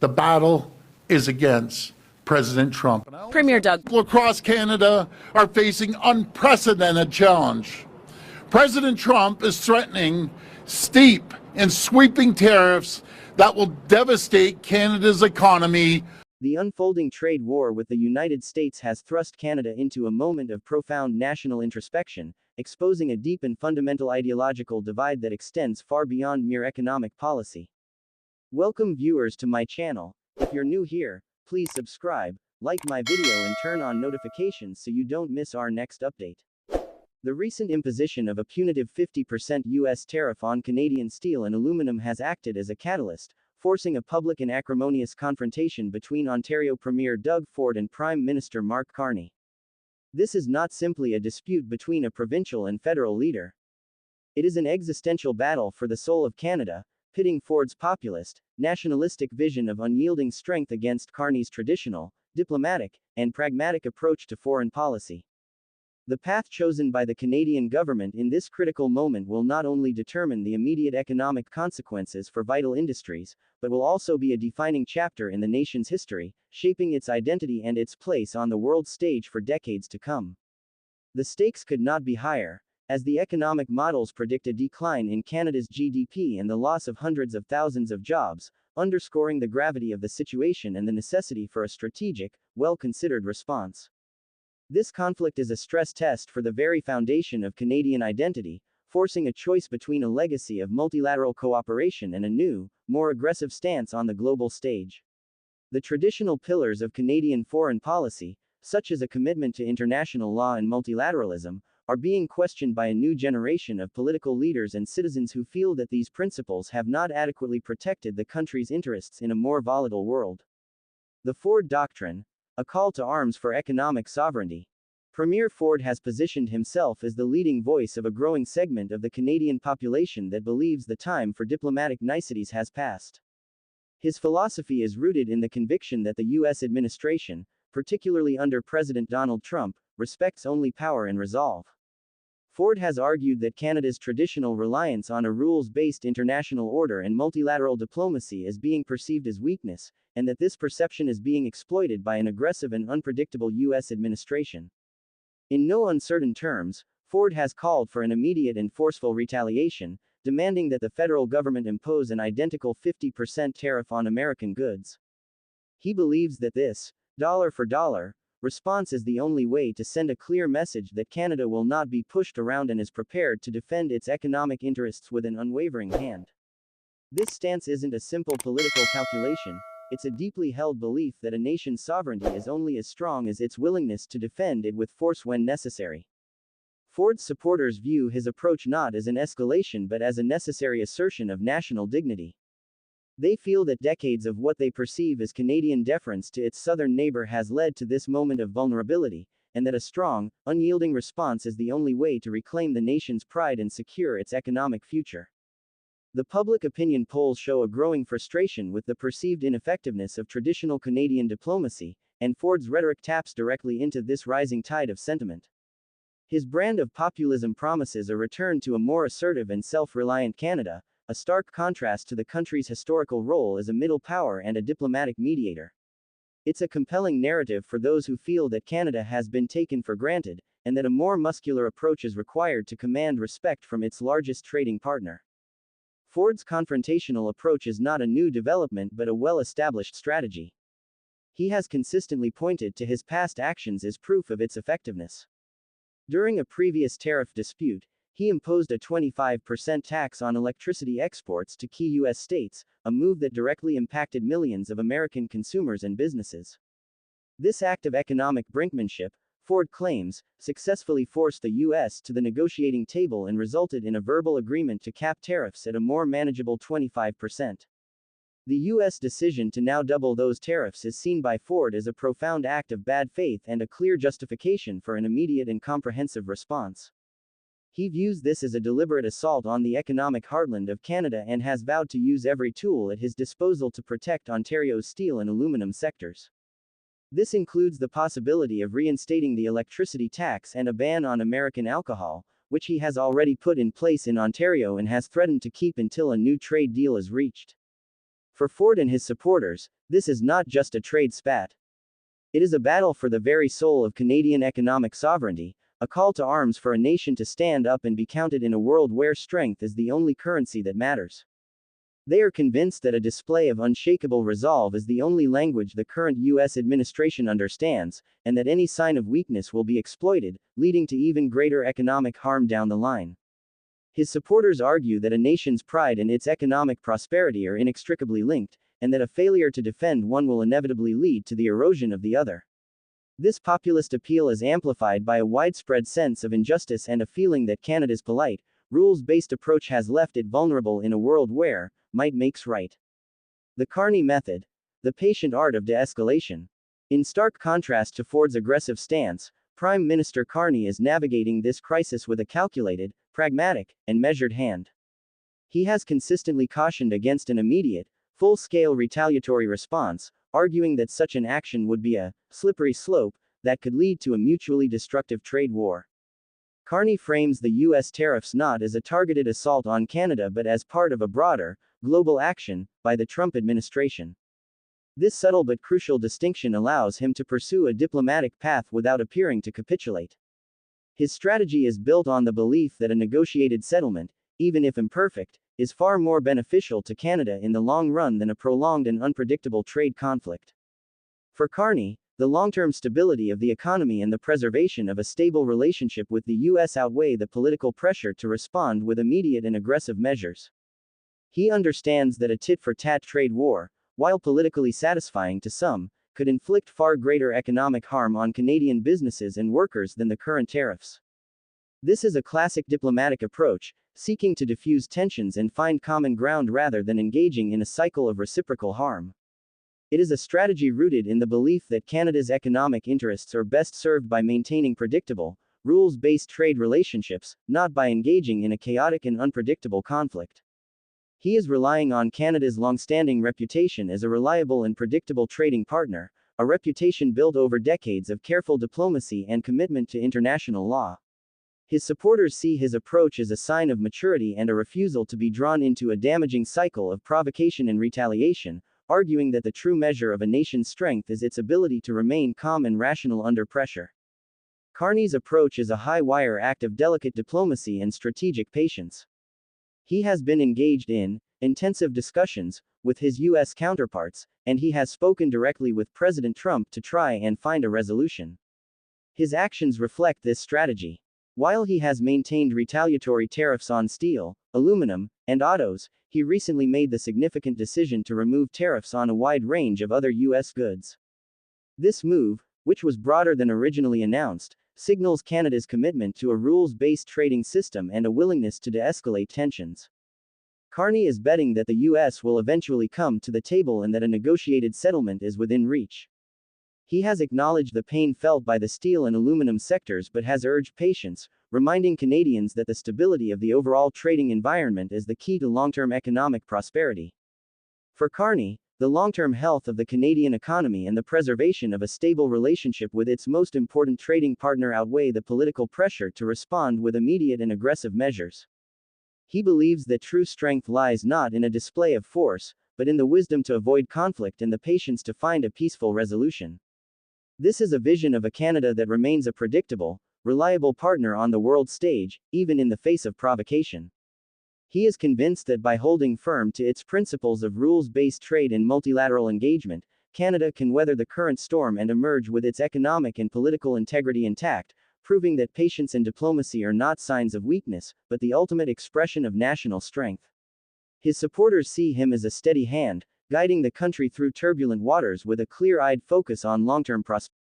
The battle is against President Trump. Premier Doug. People across Canada are facing unprecedented challenge. President Trump is threatening steep and sweeping tariffs that will devastate Canada's economy. The unfolding trade war with the United States has thrust Canada into a moment of profound national introspection, exposing a deep and fundamental ideological divide that extends far beyond mere economic policy. Welcome viewers to my channel. If you're new here, please subscribe, like my video and turn on notifications so you don't miss our next update. The recent imposition of a punitive 50% U.S. tariff on Canadian steel and aluminum has acted as a catalyst, forcing a public and acrimonious confrontation between Ontario Premier Doug Ford and Prime Minister Mark Carney. This is not simply a dispute between a provincial and federal leader. It is an existential battle for the soul of Canada, pitting Ford's populist, nationalistic vision of unyielding strength against Carney's traditional, diplomatic, and pragmatic approach to foreign policy. The path chosen by the Canadian government in this critical moment will not only determine the immediate economic consequences for vital industries, but will also be a defining chapter in the nation's history, shaping its identity and its place on the world stage for decades to come. The stakes could not be higher, as the economic models predict a decline in Canada's GDP and the loss of hundreds of thousands of jobs, underscoring the gravity of the situation and the necessity for a strategic, well-considered response. This conflict is a stress test for the very foundation of Canadian identity, forcing a choice between a legacy of multilateral cooperation and a new, more aggressive stance on the global stage. The traditional pillars of Canadian foreign policy, such as a commitment to international law and multilateralism, are being questioned by a new generation of political leaders and citizens who feel that these principles have not adequately protected the country's interests in a more volatile world. The Ford Doctrine, a call to arms for economic sovereignty. Premier Ford has positioned himself as the leading voice of a growing segment of the Canadian population that believes the time for diplomatic niceties has passed. His philosophy is rooted in the conviction that the U.S. administration, particularly under President Donald Trump, respects only power and resolve. Ford has argued that Canada's traditional reliance on a rules-based international order and multilateral diplomacy is being perceived as weakness, and that this perception is being exploited by an aggressive and unpredictable U.S. administration. In no uncertain terms, Ford has called for an immediate and forceful retaliation, demanding that the federal government impose an identical 50% tariff on American goods. He believes that this, dollar for dollar, response is the only way to send a clear message that Canada will not be pushed around and is prepared to defend its economic interests with an unwavering hand. This stance isn't a simple political calculation, it's a deeply held belief that a nation's sovereignty is only as strong as its willingness to defend it with force when necessary. Ford's supporters view his approach not as an escalation but as a necessary assertion of national dignity. They feel that decades of what they perceive as Canadian deference to its southern neighbor has led to this moment of vulnerability, and that a strong, unyielding response is the only way to reclaim the nation's pride and secure its economic future. The public opinion polls show a growing frustration with the perceived ineffectiveness of traditional Canadian diplomacy, and Ford's rhetoric taps directly into this rising tide of sentiment. His brand of populism promises a return to a more assertive and self-reliant Canada, a stark contrast to the country's historical role as a middle power and a diplomatic mediator. It's a compelling narrative for those who feel that Canada has been taken for granted, and that a more muscular approach is required to command respect from its largest trading partner. Ford's confrontational approach is not a new development but a well-established strategy. He has consistently pointed to his past actions as proof of its effectiveness. During a previous tariff dispute, he imposed a 25% tax on electricity exports to key U.S. states, a move that directly impacted millions of American consumers and businesses. This act of economic brinkmanship, Ford claims, successfully forced the U.S. to the negotiating table and resulted in a verbal agreement to cap tariffs at a more manageable 25%. The U.S. decision to now double those tariffs is seen by Ford as a profound act of bad faith and a clear justification for an immediate and comprehensive response. He views this as a deliberate assault on the economic heartland of Canada and has vowed to use every tool at his disposal to protect Ontario's steel and aluminum sectors. This includes the possibility of reinstating the electricity tax and a ban on American alcohol, which he has already put in place in Ontario and has threatened to keep until a new trade deal is reached. For Ford and his supporters, this is not just a trade spat. It is a battle for the very soul of Canadian economic sovereignty, a call to arms for a nation to stand up and be counted in a world where strength is the only currency that matters. They are convinced that a display of unshakable resolve is the only language the current U.S. administration understands, and that any sign of weakness will be exploited, leading to even greater economic harm down the line. His supporters argue that a nation's pride and its economic prosperity are inextricably linked, and that a failure to defend one will inevitably lead to the erosion of the other. This populist appeal is amplified by a widespread sense of injustice and a feeling that Canada's polite, rules-based approach has left it vulnerable in a world where might makes right. The Carney method, the patient art of de-escalation. In stark contrast to Ford's aggressive stance, Prime Minister Carney is navigating this crisis with a calculated, pragmatic, and measured hand. He has consistently cautioned against an immediate, full-scale retaliatory response, arguing that such an action would be a slippery slope that could lead to a mutually destructive trade war. Carney frames the U.S. tariffs not as a targeted assault on Canada but as part of a broader, global action by the Trump administration. This subtle but crucial distinction allows him to pursue a diplomatic path without appearing to capitulate. His strategy is built on the belief that a negotiated settlement, even if imperfect, is far more beneficial to Canada in the long run than a prolonged and unpredictable trade conflict. For Carney, the long-term stability of the economy and the preservation of a stable relationship with the U.S. outweigh the political pressure to respond with immediate and aggressive measures. He understands that a tit-for-tat trade war, while politically satisfying to some, could inflict far greater economic harm on Canadian businesses and workers than the current tariffs. This is a classic diplomatic approach, seeking to diffuse tensions and find common ground rather than engaging in a cycle of reciprocal harm. It is a strategy rooted in the belief that Canada's economic interests are best served by maintaining predictable, rules-based trade relationships, not by engaging in a chaotic and unpredictable conflict. He is relying on Canada's long-standing reputation as a reliable and predictable trading partner, a reputation built over decades of careful diplomacy and commitment to international law. His supporters see his approach as a sign of maturity and a refusal to be drawn into a damaging cycle of provocation and retaliation, arguing that the true measure of a nation's strength is its ability to remain calm and rational under pressure. Carney's approach is a high-wire act of delicate diplomacy and strategic patience. He has been engaged in intensive discussions with his U.S. counterparts, and he has spoken directly with President Trump to try and find a resolution. His actions reflect this strategy. While he has maintained retaliatory tariffs on steel, aluminum, and autos, he recently made the significant decision to remove tariffs on a wide range of other U.S. goods. This move, which was broader than originally announced, signals Canada's commitment to a rules-based trading system and a willingness to de-escalate tensions. Carney is betting that the U.S. will eventually come to the table and that a negotiated settlement is within reach. He has acknowledged the pain felt by the steel and aluminum sectors but has urged patience, reminding Canadians that the stability of the overall trading environment is the key to long-term economic prosperity. For Carney, the long-term health of the Canadian economy and the preservation of a stable relationship with its most important trading partner outweigh the political pressure to respond with immediate and aggressive measures. He believes that true strength lies not in a display of force, but in the wisdom to avoid conflict and the patience to find a peaceful resolution. This is a vision of a Canada that remains a predictable, reliable partner on the world stage, even in the face of provocation. He is convinced that by holding firm to its principles of rules-based trade and multilateral engagement, Canada can weather the current storm and emerge with its economic and political integrity intact, proving that patience and diplomacy are not signs of weakness, but the ultimate expression of national strength. His supporters see him as a steady hand, guiding the country through turbulent waters with a clear-eyed focus on long-term prosperity.